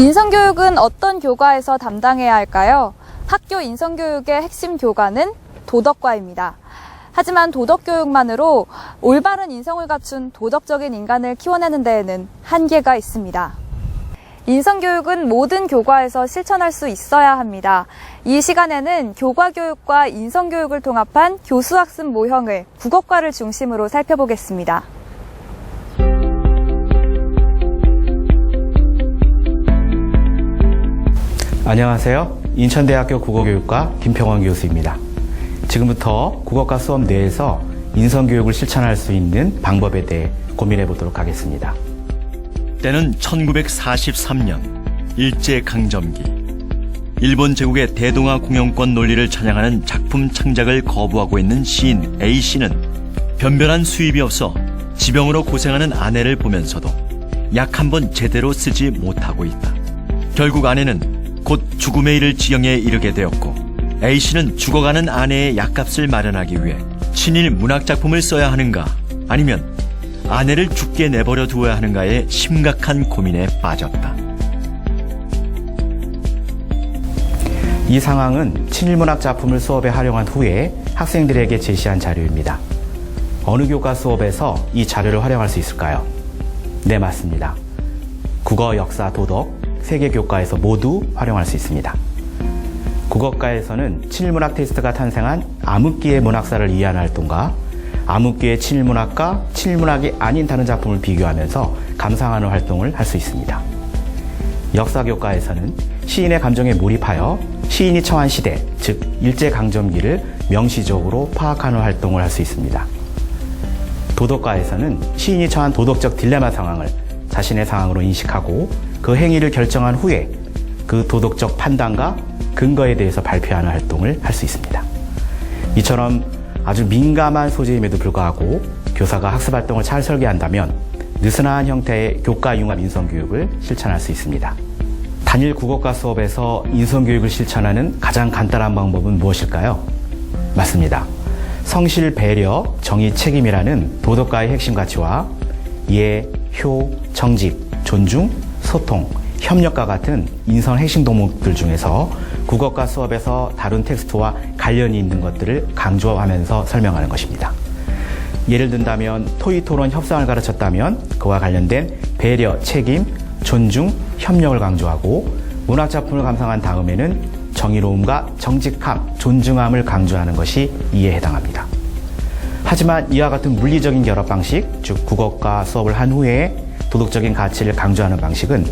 인성교육은 어떤 교과에서 담당해야 할까요? 학교 인성교육의 핵심 교과는 도덕과입니다. 하지만 도덕교육만으로 올바른 인성을 갖춘 도덕적인 인간을 키워내는 데에는 한계가 있습니다. 인성교육은 모든 교과에서 실천할 수 있어야 합니다. 이 시간에는 교과교육과 인성교육을 통합한 교수학습 모형을 국어과를 중심으로 살펴보겠습니다. 안녕하세요. 인천대학교 국어교육과 김평원 교수입니다. 지금부터 국어과 수업 내에서 인성교육을 실천할 수 있는 방법에 대해 고민해 보도록 하겠습니다. 때는 1943년 일제강점기. 일본 제국의 대동아 공영권 논리를 찬양하는 작품 창작을 거부하고 있는 시인 A씨는 변변한 수입이 없어 지병으로 고생하는 아내를 보면서도 약 한 번 제대로 쓰지 못하고 있다. 결국 아내는 곧 죽음에 이를 지경에 이르게 되었고 A씨는 죽어가는 아내의 약값을 마련하기 위해 친일 문학작품을 써야 하는가 아니면 아내를 죽게 내버려 두어야 하는가에 심각한 고민에 빠졌다. 이 상황은 친일문학 작품을 수업에 활용한 후에 학생들에게 제시한 자료입니다. 어느 교과 수업에서 이 자료를 활용할 수 있을까요? 네, 맞습니다. 국어, 역사, 도덕, 세 개 교과에서 모두 활용할 수 있습니다. 국어과에서는 친일문학 테스트가 탄생한 암흑기의 문학사를 이해하는 활동과 암흑기의 친일문학과 친일문학이 아닌 다른 작품을 비교하면서 감상하는 활동을 할 수 있습니다. 역사교과에서는 시인의 감정에 몰입하여 시인이 처한 시대, 즉 일제강점기를 명시적으로 파악하는 활동을 할 수 있습니다. 도덕과에서는 시인이 처한 도덕적 딜레마 상황을 자신의 상황으로 인식하고 그 행위를 결정한 후에 그 도덕적 판단과 근거에 대해서 발표하는 활동을 할 수 있습니다. 이처럼 아주 민감한 소재임에도 불구하고 교사가 학습 활동을 잘 설계한다면 느슨한 형태의 교과 융합 인성교육을 실천할 수 있습니다. 단일 국어과 수업에서 인성교육을 실천하는 가장 간단한 방법은 무엇일까요? 맞습니다. 성실, 배려, 정의, 책임이라는 도덕과의 핵심 가치와 예, 효, 정직, 존중, 소통, 협력과 같은 인성 핵심 도목들 중에서 국어과 수업에서 다룬 텍스트와 관련이 있는 것들을 강조하면서 설명하는 것입니다. 예를 든다면 토의, 토론, 협상을 가르쳤다면 그와 관련된 배려, 책임, 존중, 협력을 강조하고 문학작품을 감상한 다음에는 정의로움과 정직함, 존중함을 강조하는 것이 이에 해당합니다. 하지만 이와 같은 물리적인 결합 방식, 즉 국어과 수업을 한 후에 도덕적인 가치를 강조하는 방식은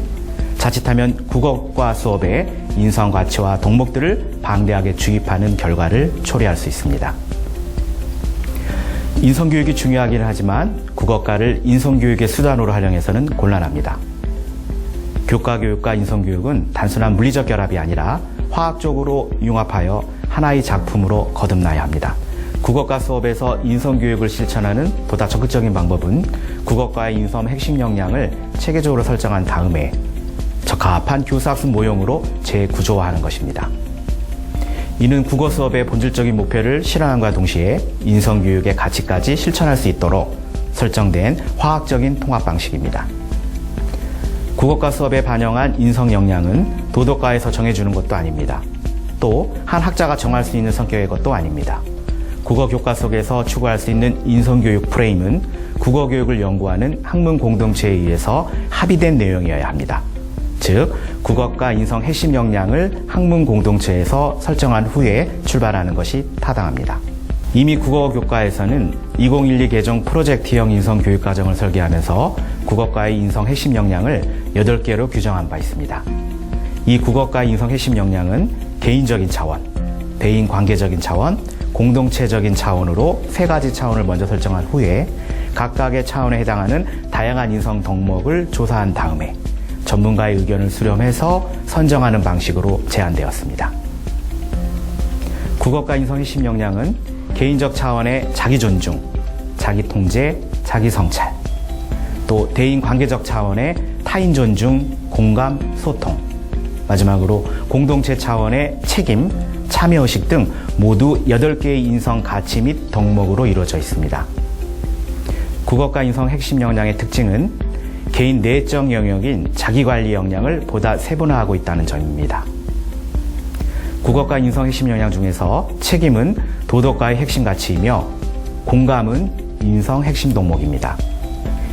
자칫하면 국어과 수업에 인성 가치와 덕목들을 방대하게 주입하는 결과를 초래할 수 있습니다. 인성교육이 중요하긴 하지만 국어과를 인성교육의 수단으로 활용해서는 곤란합니다. 교과교육과 인성교육은 단순한 물리적 결합이 아니라 화학적으로 융합하여 하나의 작품으로 거듭나야 합니다. 국어과 수업에서 인성교육을 실천하는 보다 적극적인 방법은 국어과의 인성 핵심 역량을 체계적으로 설정한 다음에 적합한 교사학습 모형으로 재구조화하는 것입니다. 이는 국어 수업의 본질적인 목표를 실현함과 동시에 인성교육의 가치까지 실천할 수 있도록 설정된 화학적인 통합 방식입니다. 국어과 수업에 반영한 인성 역량은 도덕과에서 정해주는 것도 아닙니다. 또 한 학자가 정할 수 있는 성격의 것도 아닙니다. 국어 교과 속에서 추구할 수 있는 인성교육 프레임은 국어 교육을 연구하는 학문 공동체에 의해서 합의된 내용이어야 합니다. 즉, 국어과 인성 핵심 역량을 학문 공동체에서 설정한 후에 출발하는 것이 타당합니다. 이미 국어 교과에서는 2012 개정 프로젝트형 인성 교육 과정을 설계하면서 국어과의 인성 핵심 역량을 8개로 규정한 바 있습니다. 이 국어과 인성 핵심 역량은 개인적인 차원, 대인 관계적인 차원, 공동체적인 차원으로 3가지 차원을 먼저 설정한 후에 각각의 차원에 해당하는 다양한 인성 덕목을 조사한 다음에 전문가의 의견을 수렴해서 선정하는 방식으로 제안되었습니다. 국어과 인성 핵심 역량은 개인적 차원의 자기 존중, 자기 통제, 자기 성찰, 또 대인 관계적 차원의 타인 존중, 공감, 소통, 마지막으로 공동체 차원의 책임, 참여의식 등 모두 8개의 인성 가치 및 덕목으로 이루어져 있습니다. 국어과 인성 핵심 역량의 특징은 개인 내적 영역인 자기관리 역량을 보다 세분화하고 있다는 점입니다. 국어과 인성 핵심 역량 중에서 책임은 도덕과의 핵심 가치이며 공감은 인성 핵심 덕목입니다.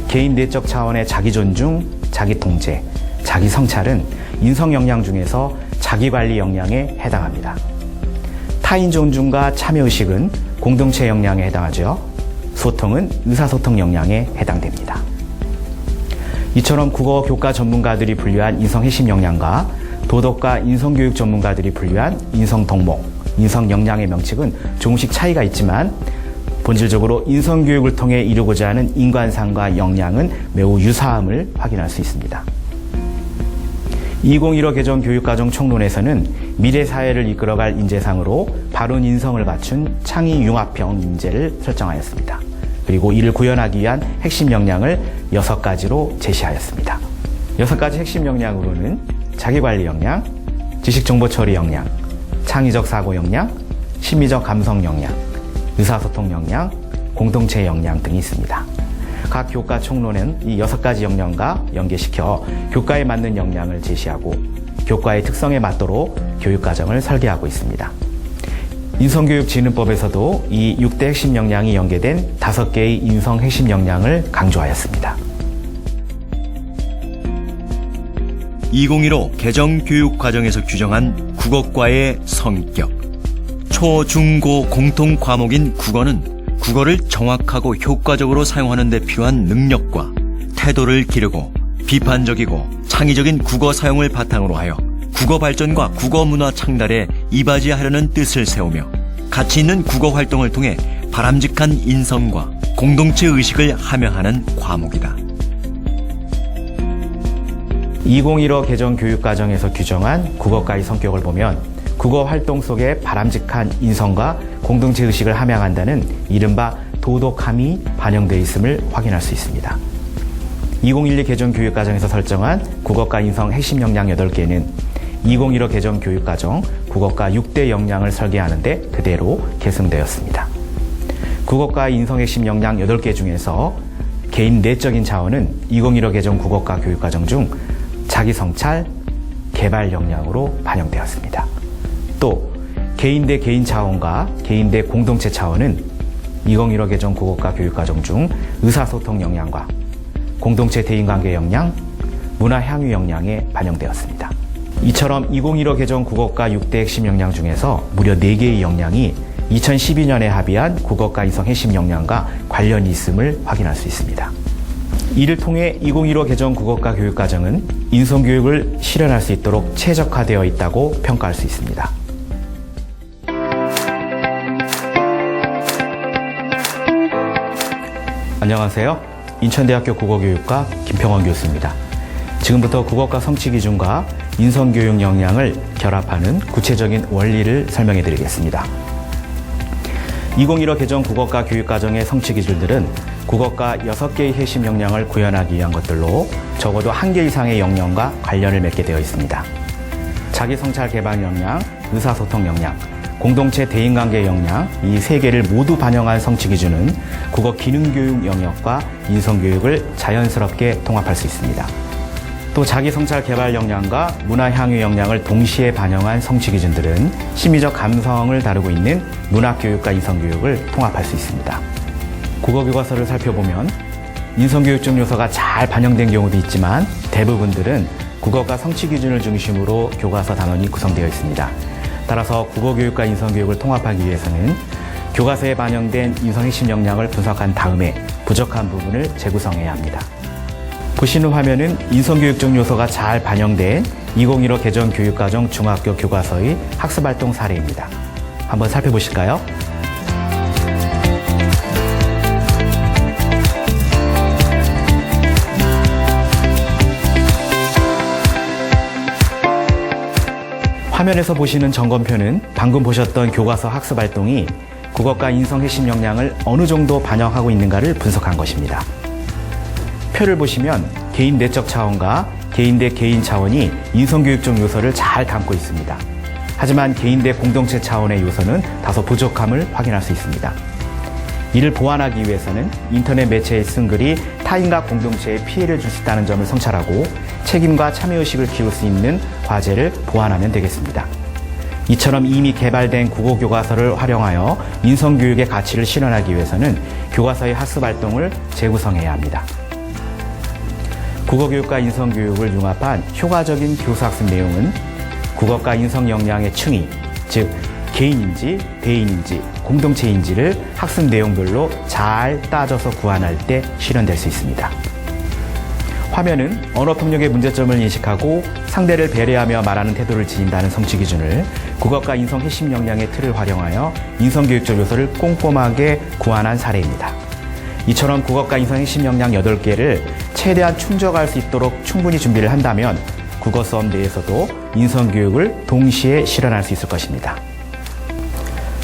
개인 내적 차원의 자기 존중, 자기 통제, 자기 성찰은 인성 역량 중에서 자기관리 역량에 해당합니다. 타인 존중과 참여의식은 공동체 역량에 해당하죠. 소통은 의사소통 역량에 해당됩니다. 이처럼 국어 교과 전문가들이 분류한 인성 핵심 역량과 도덕과 인성교육 전문가들이 분류한 인성 덕목, 인성 역량의 명칭은 조금씩 차이가 있지만 본질적으로 인성교육을 통해 이루고자 하는 인간상과 역량은 매우 유사함을 확인할 수 있습니다. 2015 개정 교육과정 총론에서는 미래 사회를 이끌어갈 인재상으로 바른 인성을 갖춘 창의 융합형 인재를 설정하였습니다. 그리고 이를 구현하기 위한 핵심 역량을 6가지로 제시하였습니다. 6가지 핵심 역량으로는 자기관리 역량, 지식정보 처리 역량, 창의적 사고 역량, 심리적 감성 역량, 의사소통 역량, 공동체 역량 등이 있습니다. 각 교과 총론은 이 6가지 역량과 연계시켜 교과에 맞는 역량을 제시하고 교과의 특성에 맞도록 교육과정을 설계하고 있습니다. 인성교육진흥법에서도 이 6대 핵심 역량이 연계된 5개의 인성 핵심 역량을 강조하였습니다. 2015 개정 교육과정에서 규정한 국어과의 성격. 초, 중, 고 공통 과목인 국어는 국어를 정확하고 효과적으로 사용하는 데 필요한 능력과 태도를 기르고 비판적이고 창의적인 국어 사용을 바탕으로 하여 국어 발전과 국어 문화 창달에 이바지하려는 뜻을 세우며 가치 있는 국어 활동을 통해 바람직한 인성과 공동체 의식을 함양하는 과목이다. 2015 개정 교육과정에서 규정한 국어과의 성격을 보면 국어 활동 속에 바람직한 인성과 공동체 의식을 함양한다는 이른바 도덕함이 반영되어 있음을 확인할 수 있습니다. 2012 개정 교육과정에서 설정한 국어과 인성 핵심 역량 8개는 2015 개정 교육과정 국어과 6대 역량을 설계하는 데 그대로 계승되었습니다. 국어과 인성 핵심 역량 8개 중에서 개인 내적인 차원은 2015 개정 국어과 교육과정 중 자기 성찰, 개발 역량으로 반영되었습니다. 또 개인 대 개인 차원과 개인 대 공동체 차원은 2015 개정 국어과 교육과정 중 의사소통 역량과 공동체 대인관계 역량, 문화 향유 역량에 반영되었습니다. 이처럼 2015 개정 국어과 6대 핵심 역량 중에서 무려 4개의 역량이 2012년에 합의한 국어과 인성 핵심 역량과 관련이 있음을 확인할 수 있습니다. 이를 통해 2015 개정 국어과 교육과정은 인성교육을 실현할 수 있도록 최적화되어 있다고 평가할 수 있습니다. 안녕하세요. 인천대학교 국어교육과 김평원 교수입니다. 지금부터 국어과 성취 기준과 인성교육 역량을 결합하는 구체적인 원리를 설명해 드리겠습니다. 2015 개정 국어과 교육과정의 성취 기준들은 국어과 6개의 핵심 역량을 구현하기 위한 것들로 적어도 1개 이상의 역량과 관련을 맺게 되어 있습니다. 자기성찰 개발 역량, 의사소통 역량, 공동체 대인관계 역량, 이 3개를 모두 반영한 성취 기준은 국어 기능교육 영역과 인성교육을 자연스럽게 통합할 수 있습니다. 또 자기성찰 개발 역량과 문화향유 역량을 동시에 반영한 성취 기준들은 심리적 감성을 다루고 있는 문학교육과 인성교육을 통합할 수 있습니다. 국어교과서를 살펴보면 인성교육적 요소가 잘 반영된 경우도 있지만 대부분들은 국어과 성취 기준을 중심으로 교과서 단원이 구성되어 있습니다. 따라서 국어교육과 인성교육을 통합하기 위해서는 교과서에 반영된 인성 핵심 역량을 분석한 다음에 부족한 부분을 재구성해야 합니다. 보시는 화면은 인성교육적 요소가 잘 반영된 2015 개정 교육과정 중학교 교과서의 학습활동 사례입니다. 한번 살펴보실까요? 화면에서 보시는 점검표는 방금 보셨던 교과서 학습활동이 국어과 인성 핵심 역량을 어느 정도 반영하고 있는가를 분석한 것입니다. 표를 보시면 개인 내적 차원과 개인 대 개인 차원이 인성교육적 요소를 잘 담고 있습니다. 하지만 개인 대 공동체 차원의 요소는 다소 부족함을 확인할 수 있습니다. 이를 보완하기 위해서는 인터넷 매체에 쓴 글이 타인과 공동체에 피해를 줄 수 있다는 점을 성찰하고 책임과 참여의식을 키울 수 있는 과제를 보완하면 되겠습니다. 이처럼 이미 개발된 국어교과서를 활용하여 인성교육의 가치를 실현하기 위해서는 교과서의 학습 활동을 재구성해야 합니다. 국어교육과 인성교육을 융합한 효과적인 교수학습 내용은 국어과 인성 역량의 층위, 즉 개인인지, 대인인지, 공동체인지를 학습 내용별로 잘 따져서 구안할 때 실현될 수 있습니다. 화면은 언어 폭력의 문제점을 인식하고 상대를 배려하며 말하는 태도를 지닌다는 성취 기준을 국어과 인성 핵심 역량의 틀을 활용하여 인성교육적 요소를 꼼꼼하게 구안한 사례입니다. 이처럼 국어과 인성 핵심 역량 8개를 최대한 충족할 수 있도록 충분히 준비를 한다면 국어 수업 내에서도 인성교육을 동시에 실현할 수 있을 것입니다.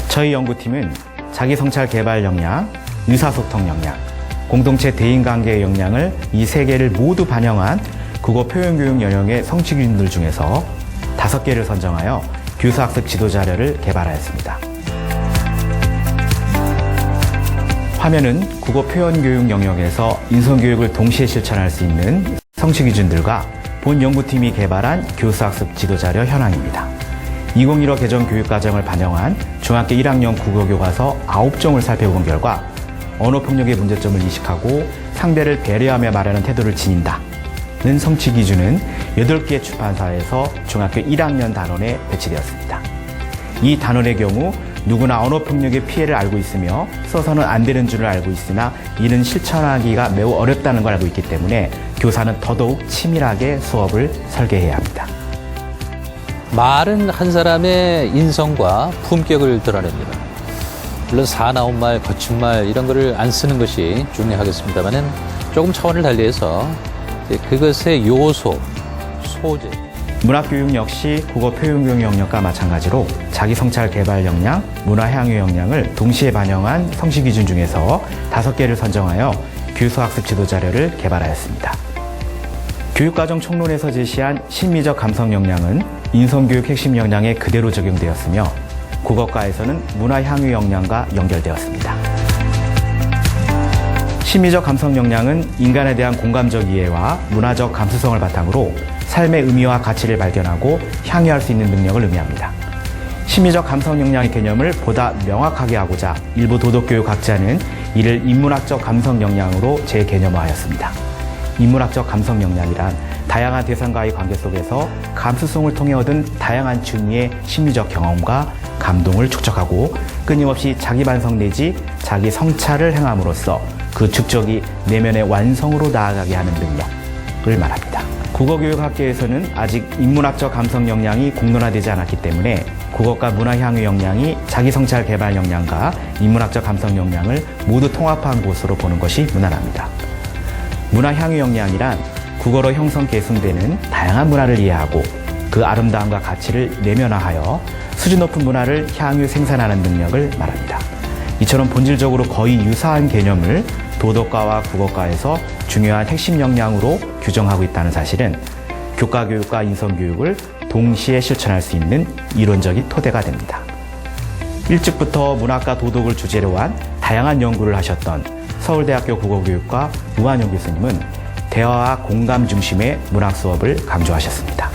저희 연구팀은 자기성찰 개발 역량, 의사소통 역량, 공동체 대인관계의 역량을 이 3개를 모두 반영한 국어 표현교육 영역의 성취 기준들 중에서 5개를 선정하여 교수학습 지도자료를 개발하였습니다. 화면은 국어 표현교육 영역에서 인성교육을 동시에 실천할 수 있는 성취 기준들과 본 연구팀이 개발한 교수학습 지도자료 현황입니다. 2015 개정 교육과정을 반영한 중학교 1학년 국어교과서 9종을 살펴본 결과 언어폭력의 문제점을 인식하고 상대를 배려하며 말하는 태도를 지닌다는 성취 기준은 8개 출판사에서 중학교 1학년 단원에 배치되었습니다. 이 단원의 경우 누구나 언어폭력의 피해를 알고 있으며 써서는 안 되는 줄을 알고 있으나 이는 실천하기가 매우 어렵다는 걸 알고 있기 때문에 교사는 더더욱 치밀하게 수업을 설계해야 합니다. 말은 한 사람의 인성과 품격을 드러냅니다. 물론 사나운 말, 거친 말 이런 거를 안 쓰는 것이 중요하겠습니다만은 조금 차원을 달리해서 그것의 요소, 소재. 문학교육 역시 국어 표현교육 영역과 마찬가지로 자기성찰 개발 역량, 문화향유 역량을 동시에 반영한 성취 기준 중에서 5개를 선정하여 교수학습 지도자료를 개발하였습니다. 교육과정 총론에서 제시한 심미적 감성 역량은 인성교육 핵심 역량에 그대로 적용되었으며 국어과에서는 문화향유 역량과 연결되었습니다. 심미적 감성 역량은 인간에 대한 공감적 이해와 문화적 감수성을 바탕으로 삶의 의미와 가치를 발견하고 향유할 수 있는 능력을 의미합니다. 심미적 감성 역량의 개념을 보다 명확하게 하고자 일부 도덕교육학자는 이를 인문학적 감성 역량으로 재개념화하였습니다. 인문학적 감성 역량이란 다양한 대상과의 관계 속에서 감수성을 통해 얻은 다양한 층위의 심리적 경험과 감동을 축적하고 끊임없이 자기 반성 내지 자기 성찰을 행함으로써 그 축적이 내면의 완성으로 나아가게 하는 능력을 말합니다. 국어교육학계에서는 아직 인문학적 감성 역량이 공론화되지 않았기 때문에 국어과 문화향유 역량이 자기성찰 개발 역량과 인문학적 감성 역량을 모두 통합한 곳으로 보는 것이 무난합니다. 문화향유 역량이란 국어로 형성 계승되는 다양한 문화를 이해하고 그 아름다움과 가치를 내면화하여 수준 높은 문화를 향유 생산하는 능력을 말합니다. 이처럼 본질적으로 거의 유사한 개념을 도덕과와 국어과에서 중요한 핵심 역량으로 규정하고 있다는 사실은 교과교육과 인성교육을 동시에 실천할 수 있는 이론적인 토대가 됩니다. 일찍부터 문학과 도덕을 주제로 한 다양한 연구를 하셨던 서울대학교 국어교육과 우한용 교수님은 대화와 공감 중심의 문학 수업을 강조하셨습니다.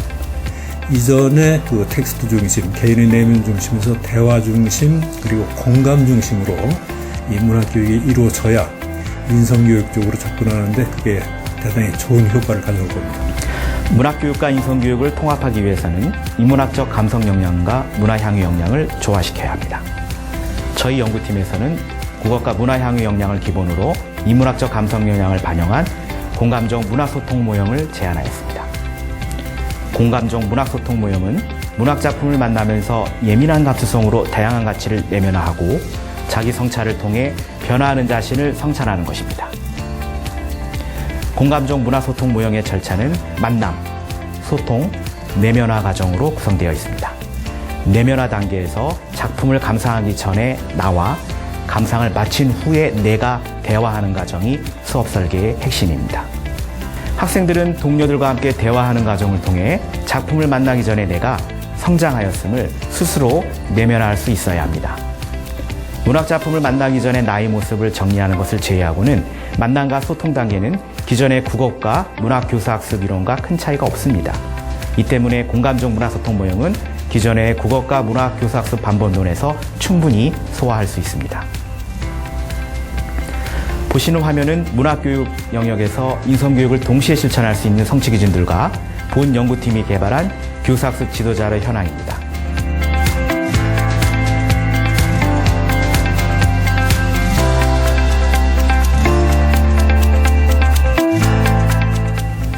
이전에 그 텍스트 중심, 개인의 내면 중심에서 대화 중심 그리고 공감 중심으로 이 문학교육이 이루어져야 인성교육적으로 접근하는데 그게 대단히 좋은 효과를 가져올 겁니다. 문학교육과 인성교육을 통합하기 위해서는 인문학적 감성 역량과 문화향유 역량을 조화시켜야 합니다. 저희 연구팀에서는 국어과 문화향유 역량을 기본으로 인문학적 감성 역량을 반영한 공감적 문화소통 모형을 제안하였습니다. 공감적 문학소통 모형은 문학작품을 만나면서 예민한 감수성으로 다양한 가치를 내면화하고 자기 성찰을 통해 변화하는 자신을 성찰하는 것입니다. 공감적 문화소통 모형의 절차는 만남, 소통, 내면화 과정으로 구성되어 있습니다. 내면화 단계에서 작품을 감상하기 전에 나와 감상을 마친 후에 내가 대화하는 과정이 수업 설계의 핵심입니다. 학생들은 동료들과 함께 대화하는 과정을 통해 작품을 만나기 전에 내가 성장하였음을 스스로 내면화할 수 있어야 합니다. 문학작품을 만나기 전에 나의 모습을 정리하는 것을 제외하고는 만남과 소통 단계는 기존의 국어과 문학교사학습 이론과 큰 차이가 없습니다. 이 때문에 공감적 문화소통 모형은 기존의 국어과 문학교사학습 반본론에서 충분히 소화할 수 있습니다. 보시는 화면은 문학교육 영역에서 인성교육을 동시에 실천할 수 있는 성취 기준들과 본 연구팀이 개발한 교사학습 지도자의 현황입니다.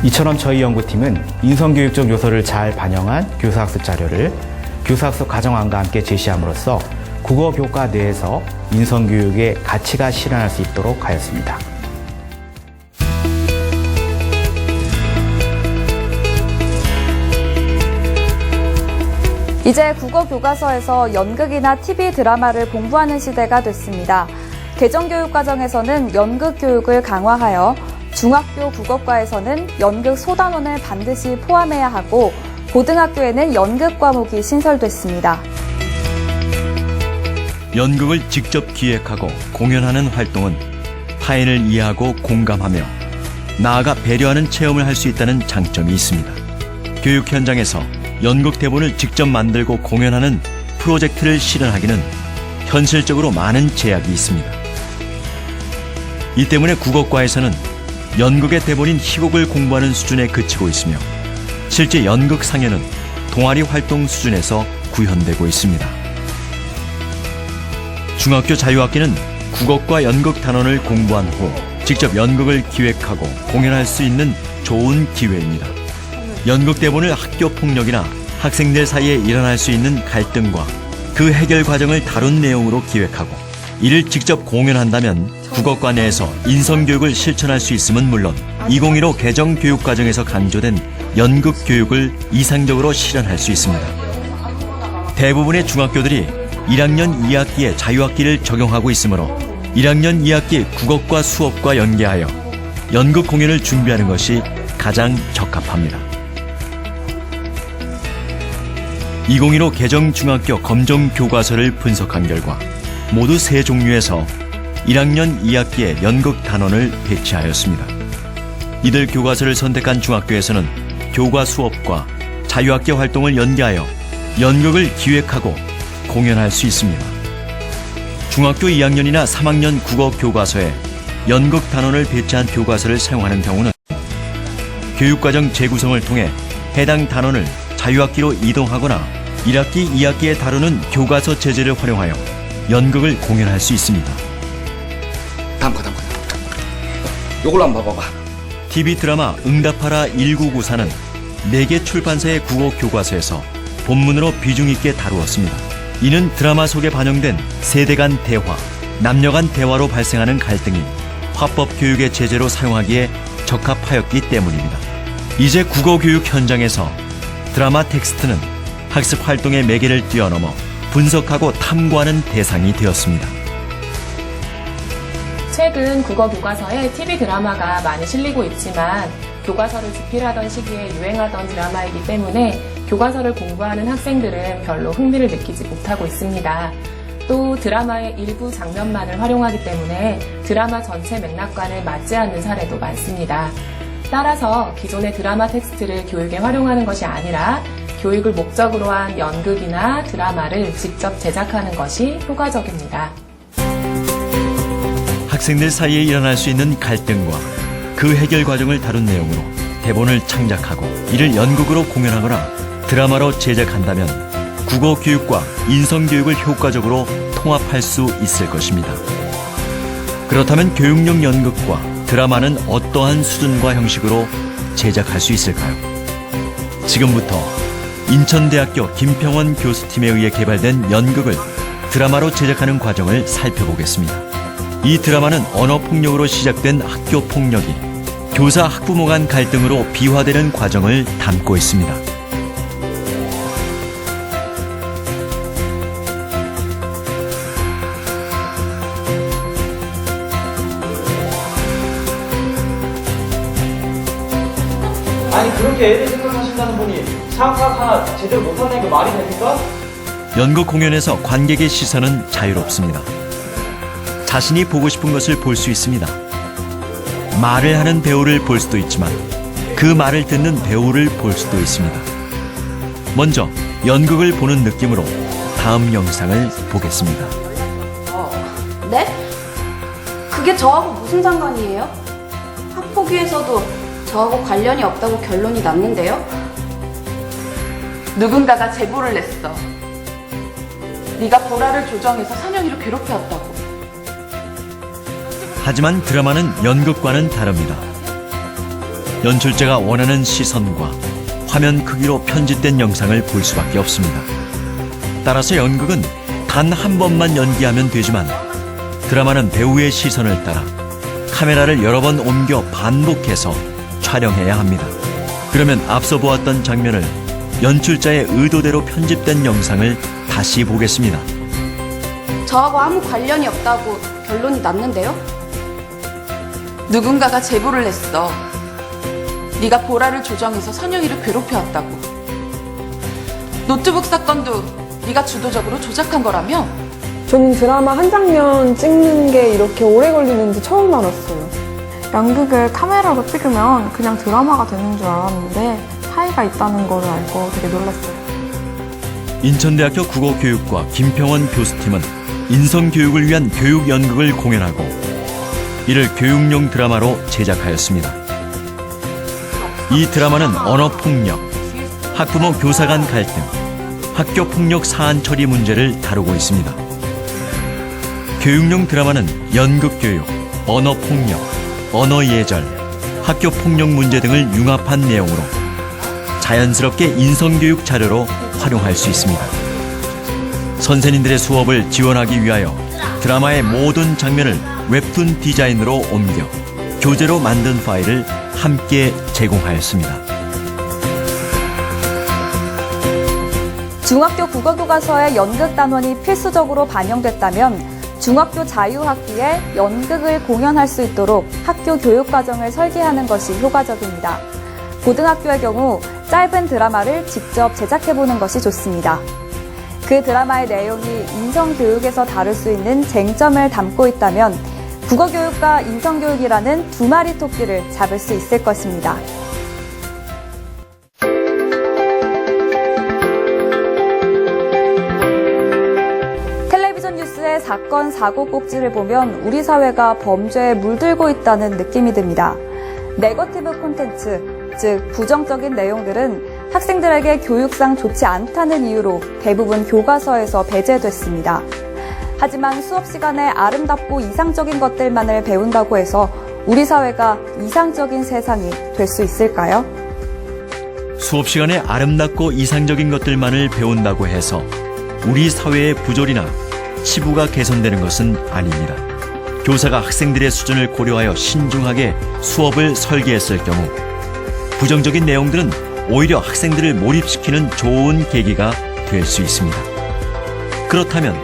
'이처럼 저희 연구팀은 인성교육적 요소를 잘 반영한 교사학습 자료를 교사학습 과정안과 함께 제시함으로써 국어 교과 내에서 인성교육의 가치가 실현할 수 있도록 하였습니다. 이제 국어 교과서에서 연극이나 TV 드라마를 공부하는 시대가 됐습니다. 개정교육 과정에서는 연극 교육을 강화하여 중학교 국어과에서는 연극 소단원을 반드시 포함해야 하고 고등학교에는 연극 과목이 신설됐습니다. 연극을 직접 기획하고 공연하는 활동은 타인을 이해하고 공감하며 나아가 배려하는 체험을 할 수 있다는 장점이 있습니다. 교육 현장에서 연극 대본을 직접 만들고 공연하는 프로젝트를 실현하기는 현실적으로 많은 제약이 있습니다. 이 때문에 국어과에서는 연극의 대본인 희곡을 공부하는 수준에 그치고 있으며 실제 연극 상연은 동아리 활동 수준에서 구현되고 있습니다. 중학교 자유학기는 국어과 연극 단원을 공부한 후 직접 연극을 기획하고 공연할 수 있는 좋은 기회입니다. 연극 대본을 학교 폭력이나 학생들 사이에 일어날 수 있는 갈등과 그 해결 과정을 다룬 내용으로 기획하고 이를 직접 공연한다면 국어과 내에서 인성교육을 실천할 수 있음은 물론 2015 개정 교육과정에서 강조된 연극 교육을 이상적으로 실현할 수 있습니다. 대부분의 중학교들이 1학년 2학기에 자유학기를 적용하고 있으므로 1학년 2학기 국어과 수업과 연계하여 연극 공연을 준비하는 것이 가장 적합합니다. 2015 개정 중학교 검정 교과서를 분석한 결과 모두 3종류에서 1학년 2학기에 연극 단원을 배치하였습니다. 이들 교과서를 선택한 중학교에서는 교과 수업과 자유학기 활동을 연계하여 연극을 기획하고 공연할 수 있습니다. 중학교 2학년이나 3학년 국어 교과서에 연극 단원을 배치한 교과서를 사용하는 경우는 교육과정 재구성을 통해 해당 단원을 자유학기로 이동하거나 1학기, 2학기에 다루는 교과서 체제를 활용하여 연극을 공연할 수 있습니다. 다음 거. 요걸로 한번 봐봐. TV 드라마 응답하라 1994는 4개 출판사의 국어 교과서에서 본문으로 비중 있게 다루었습니다. 이는 드라마 속에 반영된 세대 간 대화, 남녀 간 대화로 발생하는 갈등이 화법 교육의 제재로 사용하기에 적합하였기 때문입니다. 이제 국어 교육 현장에서 드라마 텍스트는 학습 활동의 매개를 뛰어넘어 분석하고 탐구하는 대상이 되었습니다. 최근 국어 교과서에 TV 드라마가 많이 실리고 있지만 교과서를 집필하던 시기에 유행하던 드라마이기 때문에 교과서를 공부하는 학생들은 별로 흥미를 느끼지 못하고 있습니다. 또 드라마의 일부 장면만을 활용하기 때문에 드라마 전체 맥락과는 맞지 않는 사례도 많습니다. 따라서 기존의 드라마 텍스트를 교육에 활용하는 것이 아니라 교육을 목적으로 한 연극이나 드라마를 직접 제작하는 것이 효과적입니다. 학생들 사이에 일어날 수 있는 갈등과 그 해결 과정을 다룬 내용으로 대본을 창작하고 이를 연극으로 공연하거나 드라마로 제작한다면 국어 교육과 인성 교육을 효과적으로 통합할 수 있을 것입니다. 그렇다면 교육용 연극과 드라마는 어떠한 수준과 형식으로 제작할 수 있을까요? 지금부터 인천대학교 김평원 교수팀에 의해 개발된 연극을 드라마로 제작하는 과정을 살펴보겠습니다. 이 드라마는 언어폭력으로 시작된 학교폭력이 교사 학부모 간 갈등으로 비화되는 과정을 담고 있습니다. 아니 그렇게 애를 생각하신다는 분이 사각 하나 제대로 못하는 게 말이 됩니까? 연극 공연에서 관객의 시선은 자유롭습니다. 자신이 보고 싶은 것을 볼 수 있습니다. 말을 하는 배우를 볼 수도 있지만 그 말을 듣는 배우를 볼 수도 있습니다. 먼저 연극을 보는 느낌으로 다음 영상을 보겠습니다. 네? 그게 저하고 무슨 상관이에요? 학폭위에서도 저하고 관련이 없다고 결론이 났는데요? 누군가가 제보를 냈어. 네가 보라를 조정해서 선영이를 괴롭혀왔다고. 하지만 드라마는 연극과는 다릅니다. 연출자가 원하는 시선과 화면 크기로 편집된 영상을 볼 수밖에 없습니다. 따라서 연극은 단 한 번만 연기하면 되지만 드라마는 배우의 시선을 따라 카메라를 여러 번 옮겨 반복해서 촬영해야 합니다. 그러면 앞서 보았던 장면을 연출자의 의도대로 편집된 영상을 다시 보겠습니다. 저하고 아무 관련이 없다고 결론이 났는데요? 누군가가 제보를 냈어. 네가 보라를 조정해서 선영이를 괴롭혀왔다고. 노트북 사건도 네가 주도적으로 조작한 거라며? 저는 드라마 한 장면 찍는 게 이렇게 오래 걸리는지 처음 알았어요. 연극을 카메라로 찍으면 그냥 드라마가 되는 줄 알았는데 차이가 있다는 걸 알고 되게 놀랐어요. 인천대학교 국어교육과 김평원 교수팀은 인성교육을 위한 교육 연극을 공연하고 이를 교육용 드라마로 제작하였습니다. 이 드라마는 언어폭력, 학부모 교사 간 갈등, 학교폭력 사안 처리 문제를 다루고 있습니다. 교육용 드라마는 연극교육, 언어폭력, 언어예절, 학교폭력 문제 등을 융합한 내용으로 자연스럽게 인성교육 자료로 활용할 수 있습니다. 선생님들의 수업을 지원하기 위하여 드라마의 모든 장면을 웹툰 디자인으로 옮겨 교재로 만든 파일을 함께 제공하였습니다. 중학교 국어교과서에 연극 단원이 필수적으로 반영됐다면 중학교 자유학기에 연극을 공연할 수 있도록 학교 교육과정을 설계하는 것이 효과적입니다. 고등학교의 경우 짧은 드라마를 직접 제작해보는 것이 좋습니다. 그 드라마의 내용이 인성교육에서 다룰 수 있는 쟁점을 담고 있다면 국어교육과 인성교육이라는 두 마리 토끼를 잡을 수 있을 것입니다. 텔레비전 뉴스의 사건, 사고 꼭지를 보면 우리 사회가 범죄에 물들고 있다는 느낌이 듭니다. 네거티브 콘텐츠, 즉 부정적인 내용들은 학생들에게 교육상 좋지 않다는 이유로 대부분 교과서에서 배제됐습니다. 하지만 수업 시간에 아름답고 이상적인 것들만을 배운다고 해서 우리 사회가 이상적인 세상이 될 수 있을까요? 수업 시간에 아름답고 이상적인 것들만을 배운다고 해서 우리 사회의 부조리나 치부가 개선되는 것은 아닙니다. 교사가 학생들의 수준을 고려하여 신중하게 수업을 설계했을 경우 부정적인 내용들은 오히려 학생들을 몰입시키는 좋은 계기가 될 수 있습니다. 그렇다면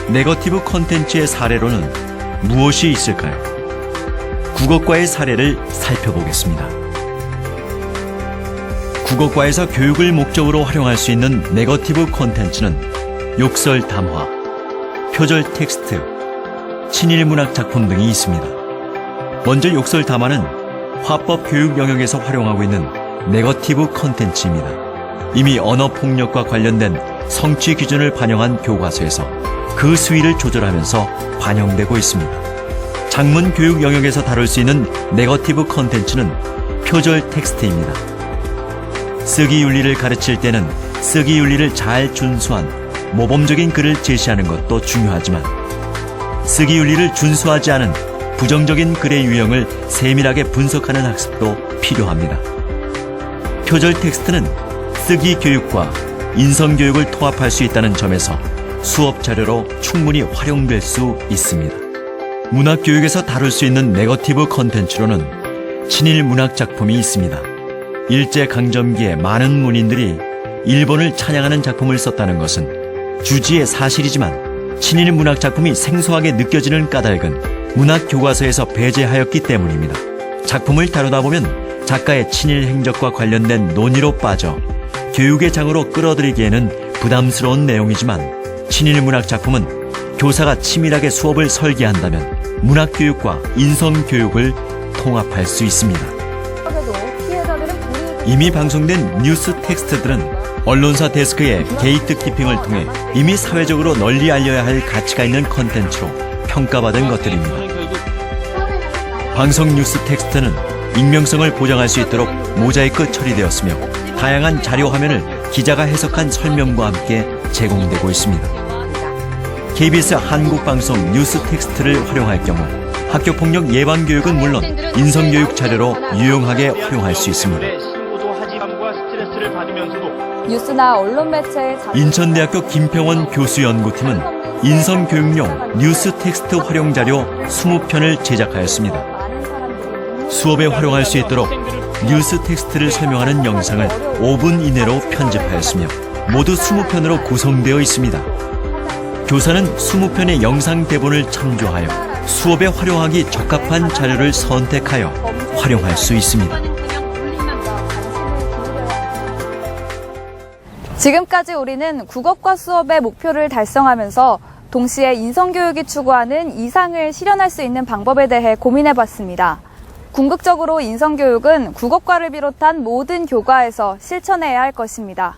네거티브 콘텐츠의 사례로는 무엇이 있을까요? 국어과의 사례를 살펴보겠습니다. 국어과에서 교육을 목적으로 활용할 수 있는 네거티브 콘텐츠는 욕설 담화, 표절 텍스트, 친일 문학 작품 등이 있습니다. 먼저 욕설 담화는 화법 교육 영역에서 활용하고 있는 네거티브 콘텐츠입니다. 이미 언어폭력과 관련된 성취 기준을 반영한 교과서에서 그 수위를 조절하면서 반영되고 있습니다. 작문 교육 영역에서 다룰 수 있는 네거티브 콘텐츠는 표절 텍스트입니다. 쓰기 윤리를 가르칠 때는 쓰기 윤리를 잘 준수한 모범적인 글을 제시하는 것도 중요하지만 쓰기 윤리를 준수하지 않은 부정적인 글의 유형을 세밀하게 분석하는 학습도 필요합니다. 표절 텍스트는 쓰기 교육과 인성 교육을 통합할 수 있다는 점에서 수업 자료로 충분히 활용될 수 있습니다. 문학 교육에서 다룰 수 있는 네거티브 콘텐츠로는 친일 문학 작품이 있습니다. 일제강점기에 많은 문인들이 일본을 찬양하는 작품을 썼다는 것은 주지의 사실이지만 친일 문학 작품이 생소하게 느껴지는 까닭은 문학 교과서에서 배제하였기 때문입니다. 작품을 다루다 보면 작가의 친일 행적과 관련된 논의로 빠져 교육의 장으로 끌어들이기에는 부담스러운 내용이지만 친일 문학 작품은 교사가 치밀하게 수업을 설계한다면 문학교육과 인성교육을 통합할 수 있습니다. 이미 방송된 뉴스 텍스트들은 언론사 데스크의 게이트키핑을 통해 이미 사회적으로 널리 알려야 할 가치가 있는 컨텐츠로 평가받은 것들입니다. 방송 뉴스 텍스트는 익명성을 보장할 수 있도록 모자이크 처리되었으며 다양한 자료 화면을 기자가 해석한 설명과 함께 제공되고 있습니다. KBS 한국방송 뉴스 텍스트를 활용할 경우 학교폭력 예방교육은 물론 인성교육 자료로 유용하게 활용할 수 있습니다. 뉴스나 언론 매체의 인천대학교 김평원 교수연구팀은 인성교육용 뉴스 텍스트 활용 자료 20편을 제작하였습니다. 수업에 활용할 수 있도록 뉴스 텍스트를 설명하는 영상을 5분 이내로 편집하였으며 모두 20편으로 구성되어 있습니다. 교사는 20편의 영상 대본을 참조하여 수업에 활용하기 적합한 자료를 선택하여 활용할 수 있습니다. 지금까지 우리는 국어과 수업의 목표를 달성하면서 동시에 인성교육이 추구하는 이상을 실현할 수 있는 방법에 대해 고민해봤습니다. 궁극적으로 인성교육은 국어과를 비롯한 모든 교과에서 실천해야 할 것입니다.